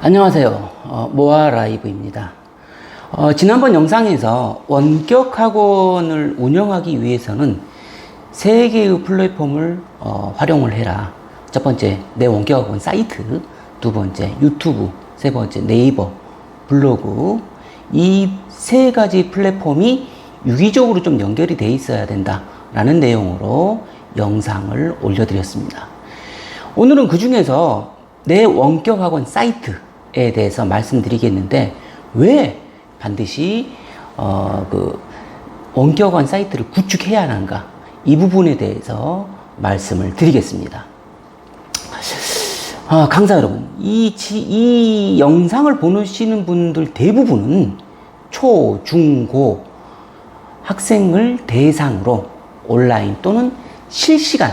안녕하세요. 모아라이브입니다. 지난번 영상에서 원격 학원을 운영하기 위해서는 세 개의 플랫폼을 활용을 해라. 첫 번째, 내 원격 학원 사이트, 두 번째, 유튜브, 세 번째, 네이버, 블로그. 이 세 가지 플랫폼이 유기적으로 좀 연결이 돼 있어야 된다라는 내용으로 영상을 올려드렸습니다. 오늘은 그 중에서 내 원격 학원 사이트에 대해서 말씀드리겠는데, 왜 반드시 원격 학원 사이트를 구축해야 하는가, 이 부분에 대해서 말씀을 드리겠습니다. 강사 여러분, 이 영상을 보시는 분들 대부분은 초, 중, 고 학생을 대상으로 온라인 또는 실시간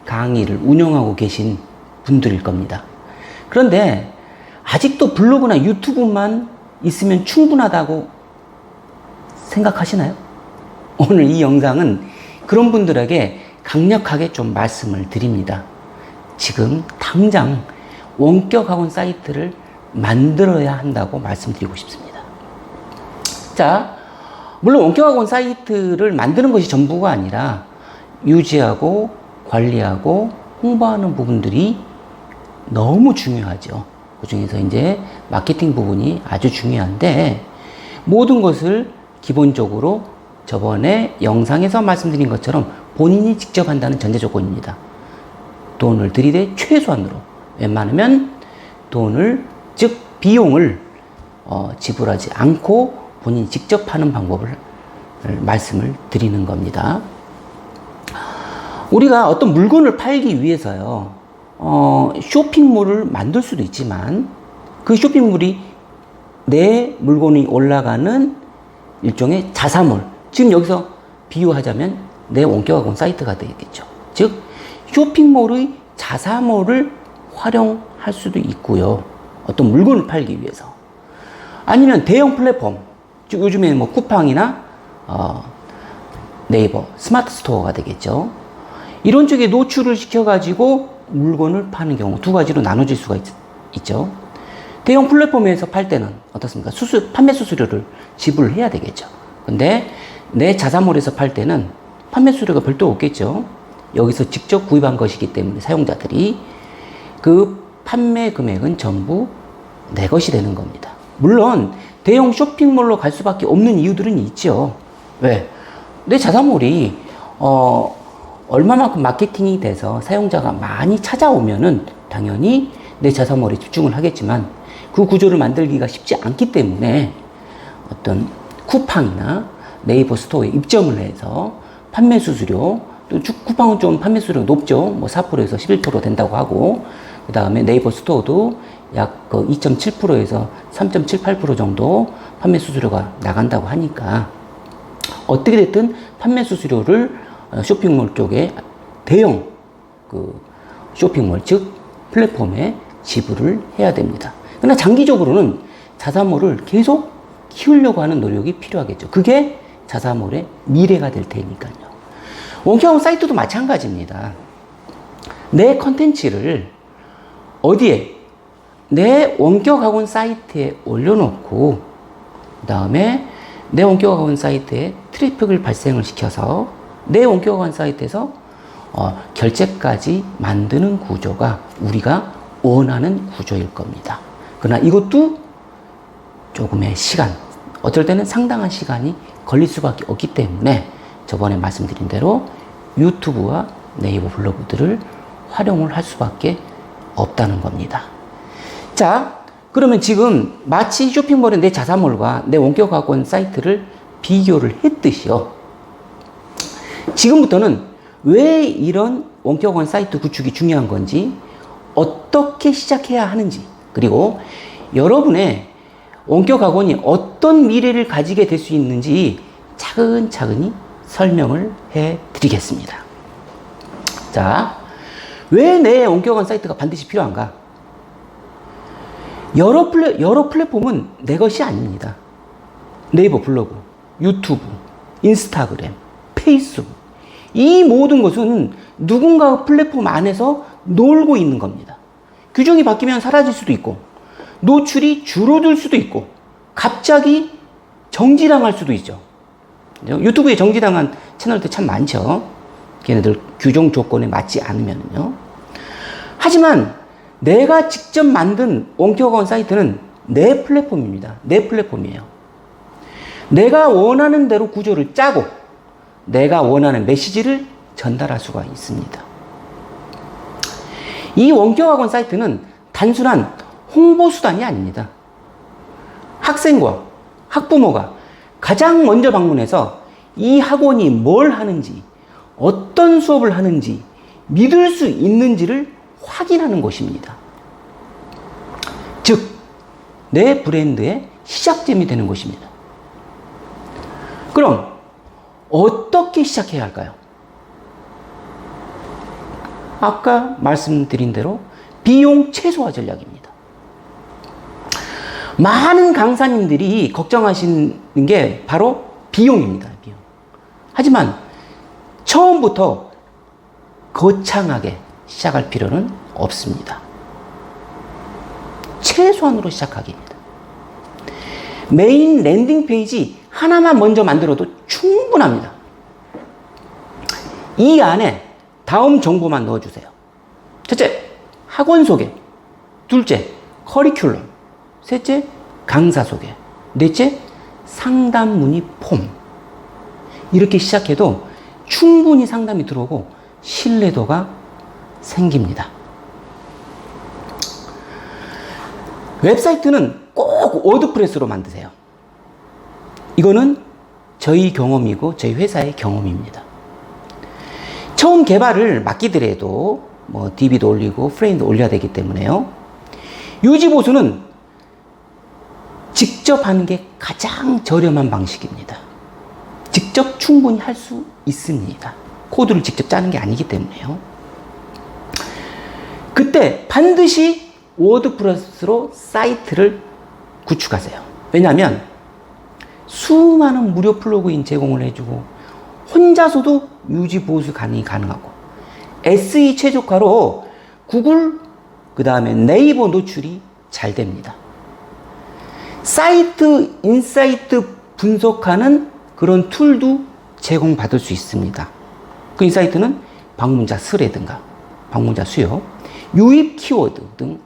강의를 운영하고 계신 분들일 겁니다. 그런데 아직도 블로그나 유튜브만 있으면 충분하다고 생각하시나요? 오늘 이 영상은 그런 분들에게 강력하게 좀 말씀을 드립니다. 지금 당장 원격 학원 사이트를 만들어야 한다고 말씀드리고 싶습니다. 자, 물론 원격 학원 사이트를 만드는 것이 전부가 아니라 유지하고 관리하고 홍보하는 부분들이 너무 중요하죠. 그 중에서 이제 마케팅 부분이 아주 중요한데, 모든 것을 기본적으로 저번에 영상에서 말씀드린 것처럼 본인이 직접 한다는 전제 조건입니다. 돈을 들이대 최소한으로, 웬만하면 돈을, 즉 비용을 지불하지 않고 본인이 직접 하는 방법을 말씀을 드리는 겁니다. 우리가 어떤 물건을 팔기 위해서요, 쇼핑몰을 만들 수도 있지만, 그 쇼핑몰이 내 물건이 올라가는 일종의 자사몰, 지금 여기서 비유하자면 내 원격 학원 사이트가 되겠죠. 즉 쇼핑몰의 자사몰을 활용할 수도 있고요, 어떤 물건을 팔기 위해서. 아니면 대형 플랫폼, 즉 요즘에 뭐 쿠팡이나 네이버 스마트 스토어가 되겠죠. 이런 쪽에 노출을 시켜가지고 물건을 파는 경우 두 가지로 나눠질 수가 있죠. 대형 플랫폼에서 팔 때는 어떻습니까? 판매 수수료를 지불해야 되겠죠. 근데 내 자사몰에서 팔 때는 판매 수수료가 별도 없겠죠. 여기서 직접 구입한 것이기 때문에 사용자들이 그 판매 금액은 전부 내 것이 되는 겁니다. 물론 대형 쇼핑몰로 갈 수밖에 없는 이유들은 있죠. 왜? 내 자사몰이 얼마만큼 마케팅이 돼서 사용자가 많이 찾아오면은 당연히 내 자사몰에 집중을 하겠지만, 그 구조를 만들기가 쉽지 않기 때문에 어떤 쿠팡이나 네이버 스토어에 입점을 해서 판매 수수료, 또 쿠팡은 좀 판매 수수료가 높죠. 뭐 4%에서 11% 된다고 하고, 그 다음에 네이버 스토어도 약 2.7%에서 3.78% 정도 판매 수수료가 나간다고 하니까, 어떻게 됐든 판매 수수료를 쇼핑몰 쪽에, 대형 쇼핑몰, 즉 플랫폼에 지불을 해야 됩니다. 그러나 장기적으로는 자사몰을 계속 키우려고 하는 노력이 필요하겠죠. 그게 자사몰의 미래가 될 테니까요. 원격 학원 사이트도 마찬가지입니다. 내 컨텐츠를 어디에? 내 원격 학원 사이트에 올려놓고, 그 다음에 내 원격 학원 사이트에 트래픽을 발생을 시켜서 내 원격 학원 사이트에서 결제까지 만드는 구조가 우리가 원하는 구조일 겁니다. 그러나 이것도 조금의 시간, 어쩔 때는 상당한 시간이 걸릴 수밖에 없기 때문에 저번에 말씀드린 대로 유튜브와 네이버 블로그들을 활용을 할 수밖에 없다는 겁니다. 자, 그러면 지금 마치 쇼핑몰의 내 자사몰과 내 원격 학원 사이트를 비교를 했듯이요, 지금부터는 왜 이런 원격 학원 사이트 구축이 중요한 건지, 어떻게 시작해야 하는지, 그리고 여러분의 원격 학원이 어떤 미래를 가지게 될 수 있는지 차근차근히 설명을 해 드리겠습니다. 자, 왜 내 원격 학원 사이트가 반드시 필요한가? 여러 플랫폼은 내 것이 아닙니다. 네이버 블로그, 유튜브, 인스타그램, 페이스북, 이 모든 것은 누군가 플랫폼 안에서 놀고 있는 겁니다. 규정이 바뀌면 사라질 수도 있고, 노출이 줄어들 수도 있고 갑자기 정지당할 수도 있죠. 유튜브에 정지당한 채널들 참 많죠. 걔네들 규정 조건에 맞지 않으면요. 하지만 내가 직접 만든 원격학원 사이트는 내 플랫폼입니다. 내 플랫폼이에요. 내가 원하는 대로 구조를 짜고 내가 원하는 메시지를 전달할 수가 있습니다. 이 원격학원 사이트는 단순한 홍보 수단이 아닙니다. 학생과 학부모가 가장 먼저 방문해서 이 학원이 뭘 하는지, 어떤 수업을 하는지 믿을 수 있는지를 확인하는 것입니다. 즉, 내 브랜드의 시작점이 되는 것입니다. 그럼 어떻게 시작해야 할까요? 아까 말씀드린 대로 비용 최소화 전략입니다. 많은 강사님들이 걱정하시는 게 바로 비용입니다. 비용. 하지만 처음부터 거창하게 시작할 필요는 없습니다. 최소한으로 시작하기입니다. 메인 랜딩 페이지 하나만 먼저 만들어도 충분합니다. 이 안에 다음 정보만 넣어주세요. 첫째, 학원 소개. 둘째, 커리큘럼. 셋째, 강사 소개. 넷째, 상담 문의 폼. 이렇게 시작해도 충분히 상담이 들어오고 신뢰도가 생깁니다. 웹사이트는 꼭 워드프레스로 만드세요. 이거는 저희 경험이고 저희 회사의 경험입니다. 처음 개발을 맡기더라도 DB도 올리고 프레임도 올려야 되기 때문에요. 유지보수는 직접 하는 게 가장 저렴한 방식입니다. 직접 충분히 할 수 있습니다. 코드를 직접 짜는 게 아니기 때문에요. 그때 반드시 워드프레스로 사이트를 구축하세요. 왜냐하면 수많은 무료 플러그인 제공을 해주고 혼자서도 유지 보수 가능하고 SE 최적화로 구글 그 다음에 네이버 노출이 잘 됩니다. 사이트 인사이트 분석하는 그런 툴도 제공받을 수 있습니다. 그 인사이트는 방문자 수라든가 방문자 수요, 유입 키워드 등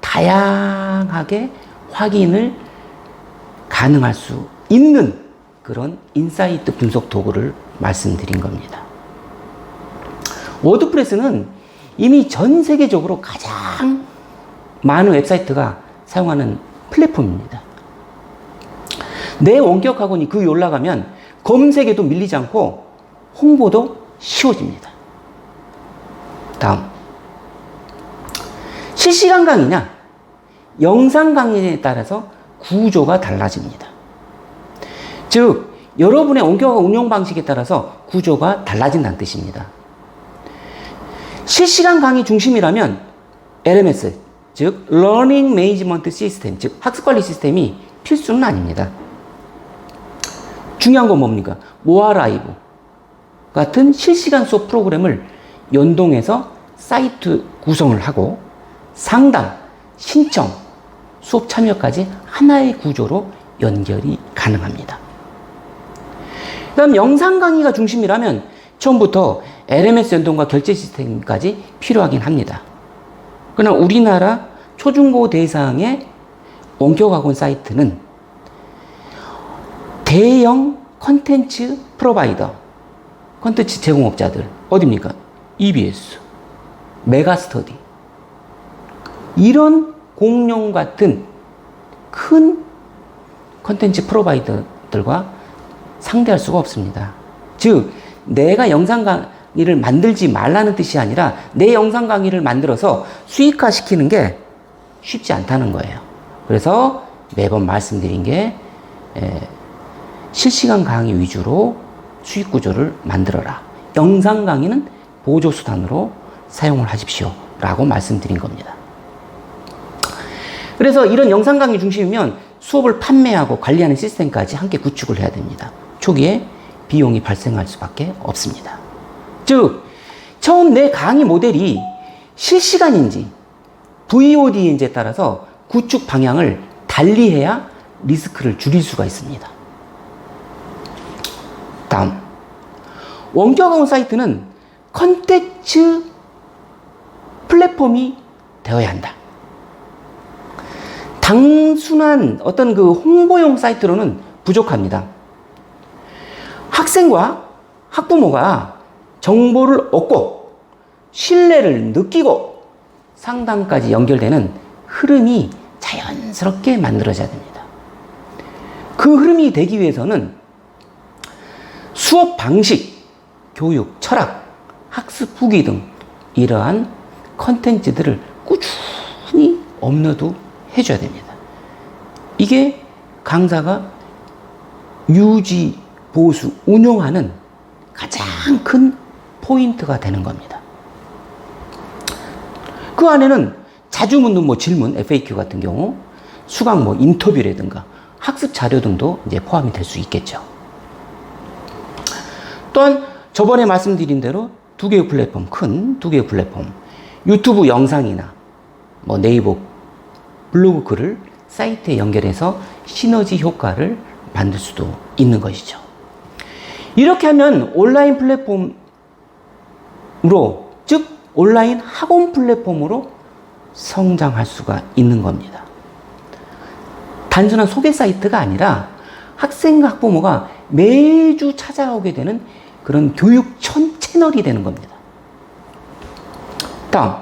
다양하게 확인을 가능할 수 있는 그런 인사이트 분석 도구를 말씀드린 겁니다. 워드프레스는 이미 전 세계적으로 가장 많은 웹사이트가 사용하는 플랫폼입니다. 내 원격 학원이 그 위에 올라가면 검색에도 밀리지 않고 홍보도 쉬워집니다. 다음, 실시간 강의냐 영상 강의에 따라서 구조가 달라집니다. 즉 여러분의 원격학원 운영 방식에 따라서 구조가 달라진다는 뜻입니다. 실시간 강의 중심이라면 LMS, 즉 Learning Management System, 즉 학습관리 시스템이 필수는 아닙니다. 중요한 건 뭡니까? 모아 라이브 같은 실시간 수업 프로그램을 연동해서 사이트 구성을 하고 상담, 신청, 수업 참여까지 하나의 구조로 연결이 가능합니다. 그다음 영상 강의가 중심이라면 처음부터 LMS 연동과 결제 시스템까지 필요하긴 합니다. 그러나 우리나라 초중고 대상의 원격학원 사이트는 대형 컨텐츠 프로바이더, 컨텐츠 제공업자들 어디입니까? EBS, 메가스터디 이런 공룡 같은 큰 컨텐츠 프로바이더들과 상대할 수가 없습니다. 즉 내가 영상 강의를 만들지 말라는 뜻이 아니라 내 영상 강의를 만들어서 수익화 시키는 게 쉽지 않다는 거예요. 그래서 매번 말씀드린 게 실시간 강의 위주로 수익 구조를 만들어라. 영상 강의는 보조 수단으로 사용을 하십시오. 라고 말씀드린 겁니다. 그래서 이런 영상 강의 중심이면 수업을 판매하고 관리하는 시스템까지 함께 구축을 해야 됩니다. 초기에 비용이 발생할 수밖에 없습니다. 즉, 처음 내 강의 모델이 실시간인지 VOD인지에 따라서 구축 방향을 달리해야 리스크를 줄일 수가 있습니다. 다음, 원격학원 사이트는 컨텐츠 플랫폼이 되어야 한다. 단순한 어떤 그 홍보용 사이트로는 부족합니다. 학생과 학부모가 정보를 얻고 신뢰를 느끼고 상담까지 연결되는 흐름이 자연스럽게 만들어져야 됩니다. 그 흐름이 되기 위해서는 수업 방식, 교육, 철학, 학습 후기 등 이러한 컨텐츠들을 꾸준히 업로드 해줘야 됩니다. 이게 강사가 유지, 보수, 운영하는 가장 큰 포인트가 되는 겁니다. 그 안에는 자주 묻는 질문, FAQ 같은 경우, 수강 인터뷰라든가 학습 자료 등도 이제 포함이 될 수 있겠죠. 또한 저번에 말씀드린 대로 두 개의 플랫폼, 큰 두 개의 플랫폼, 유튜브 영상이나 네이버 블로그 글을 사이트에 연결해서 시너지 효과를 만들 수도 있는 것이죠. 이렇게 하면 온라인 플랫폼으로, 즉 온라인 학원 플랫폼으로 성장할 수가 있는 겁니다. 단순한 소개 사이트가 아니라 학생과 학부모가 매주 찾아오게 되는 그런 교육 채널이 되는 겁니다. 다음,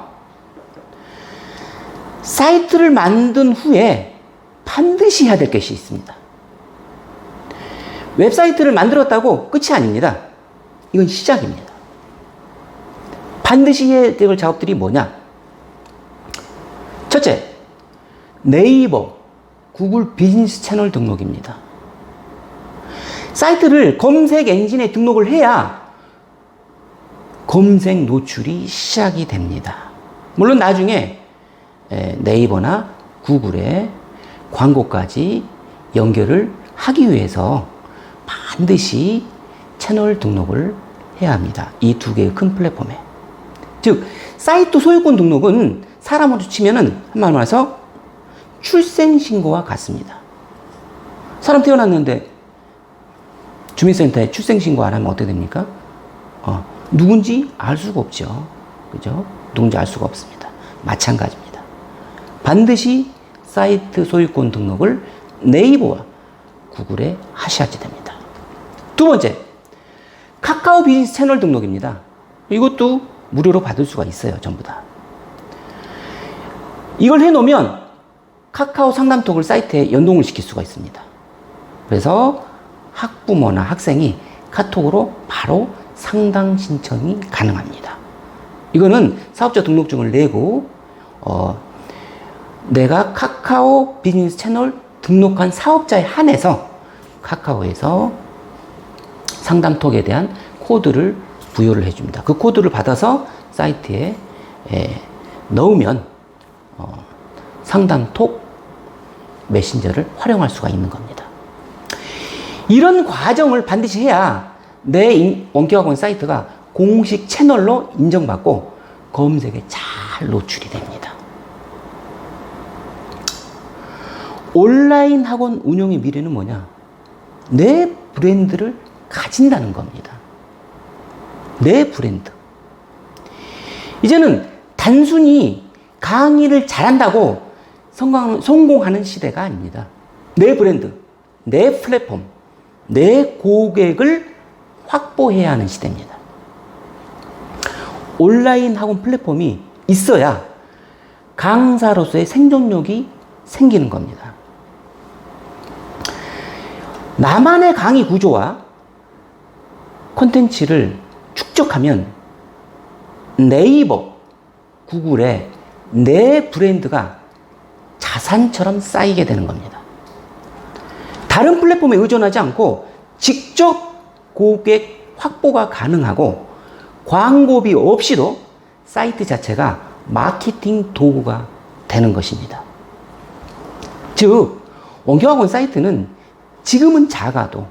사이트를 만든 후에 반드시 해야 될 것이 있습니다. 웹사이트를 만들었다고 끝이 아닙니다. 이건 시작입니다. 반드시 해야 될 작업들이 뭐냐? 첫째, 네이버, 구글 비즈니스 채널 등록입니다. 사이트를 검색 엔진에 등록을 해야 검색 노출이 시작이 됩니다. 물론 나중에 네이버나 구글에 광고까지 연결을 하기 위해서 반드시 채널 등록을 해야 합니다. 이 두 개의 큰 플랫폼에. 즉, 사이트 소유권 등록은 사람으로 치면은 한마디로 해서 출생신고와 같습니다. 사람 태어났는데 주민센터에 출생신고 안 하면 어떻게 됩니까? 누군지 알 수가 없죠. 그죠? 누군지 알 수가 없습니다. 마찬가지입니다. 반드시 사이트 소유권 등록을 네이버와 구글에 하셔야지 됩니다. 두 번째, 카카오 비즈니스 채널 등록입니다. 이것도 무료로 받을 수가 있어요. 전부 다. 이걸 해놓으면 카카오 상담톡을 사이트에 연동을 시킬 수가 있습니다. 그래서 학부모나 학생이 카톡으로 바로 상담 신청이 가능합니다. 이거는 사업자 등록증을 내고 내가 카카오 비즈니스 채널 등록한 사업자에 한해서 카카오에서 상담톡에 대한 코드를 부여를 해줍니다. 그 코드를 받아서 사이트에 넣으면 상담톡 메신저를 활용할 수가 있는 겁니다. 이런 과정을 반드시 해야 내 원격학원 사이트가 공식 채널로 인정받고 검색에 잘 노출이 됩니다. 온라인 학원 운영의 미래는 뭐냐? 내 브랜드를 가진다는 겁니다. 내 브랜드. 이제는 단순히 강의를 잘한다고 성공하는 시대가 아닙니다. 내 브랜드, 내 플랫폼, 내 고객을 확보해야 하는 시대입니다. 온라인 학원 플랫폼이 있어야 강사로서의 생존력이 생기는 겁니다. 나만의 강의 구조와 콘텐츠를 축적하면 네이버, 구글에 내 브랜드가 자산처럼 쌓이게 되는 겁니다. 다른 플랫폼에 의존하지 않고 직접 고객 확보가 가능하고 광고비 없이도 사이트 자체가 마케팅 도구가 되는 것입니다. 즉, 원격학원 사이트는 지금은 작아도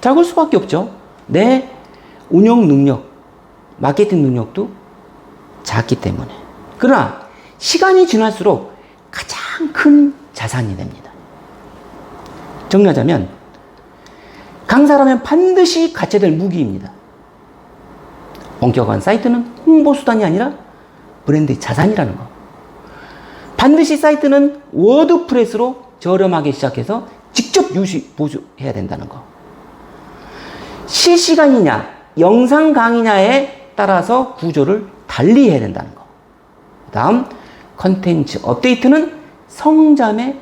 작을 수밖에 없죠. 내 운영 능력, 마케팅 능력도 작기 때문에. 그러나 시간이 지날수록 가장 가장 큰 자산이 됩니다. 정리하자면 강사라면 반드시 갖춰야 될 무기입니다. 원격한 사이트는 홍보수단이 아니라 브랜드의 자산이라는 거. 반드시 사이트는 워드프레스로 저렴하게 시작해서 직접 보수해야 된다는 거. 실시간이냐 영상 강의냐에 따라서 구조를 달리 해야 된다는 거. 그 다음 컨텐츠 업데이트는 성장의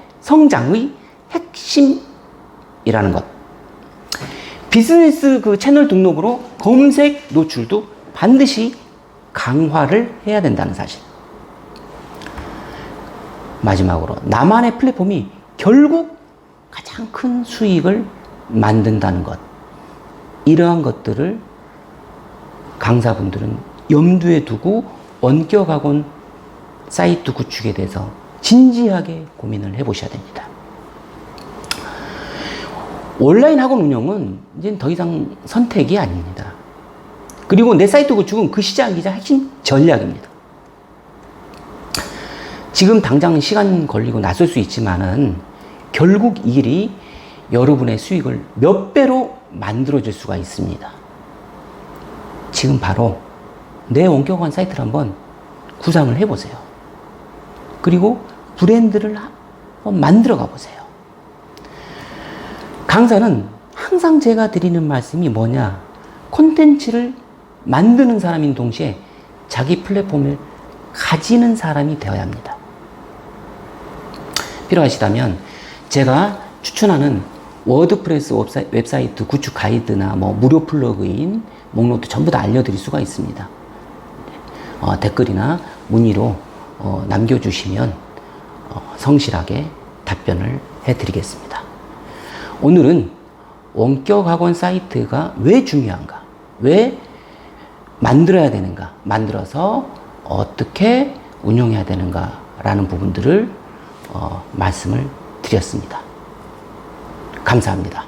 핵심이라는 것. 비즈니스 그 채널 등록으로 검색 노출도 반드시 강화를 해야 된다는 사실. 마지막으로 나만의 플랫폼이 결국 가장 큰 수익을 만든다는 것. 이러한 것들을 강사분들은 염두에 두고 원격학원 사이트 구축에 대해서 진지하게 고민을 해보셔야 됩니다. 온라인 학원 운영은 이제 더 이상 선택이 아닙니다. 그리고 내 사이트 구축은 그 시작이자 핵심 전략입니다. 지금 당장 시간 걸리고 나설 수 있지만은 결국 이 일이 여러분의 수익을 몇 배로 만들어줄 수가 있습니다. 지금 바로 내 원격학원 사이트를 한번 구상을 해보세요. 그리고 브랜드를 한번 만들어 가보세요. 강사는 항상 제가 드리는 말씀이 뭐냐? 콘텐츠를 만드는 사람인 동시에 자기 플랫폼을 가지는 사람이 되어야 합니다. 필요하시다면 제가 추천하는 워드프레스 웹사이트 구축 가이드나 무료 플러그인 목록도 전부 다 알려드릴 수가 있습니다. 댓글이나 문의로 남겨주시면 성실하게 답변을 해드리겠습니다. 오늘은 원격 학원 사이트가 왜 중요한가, 왜 만들어야 되는가, 만들어서 어떻게 운영해야 되는가 라는 부분들을 말씀을 드렸습니다. 감사합니다.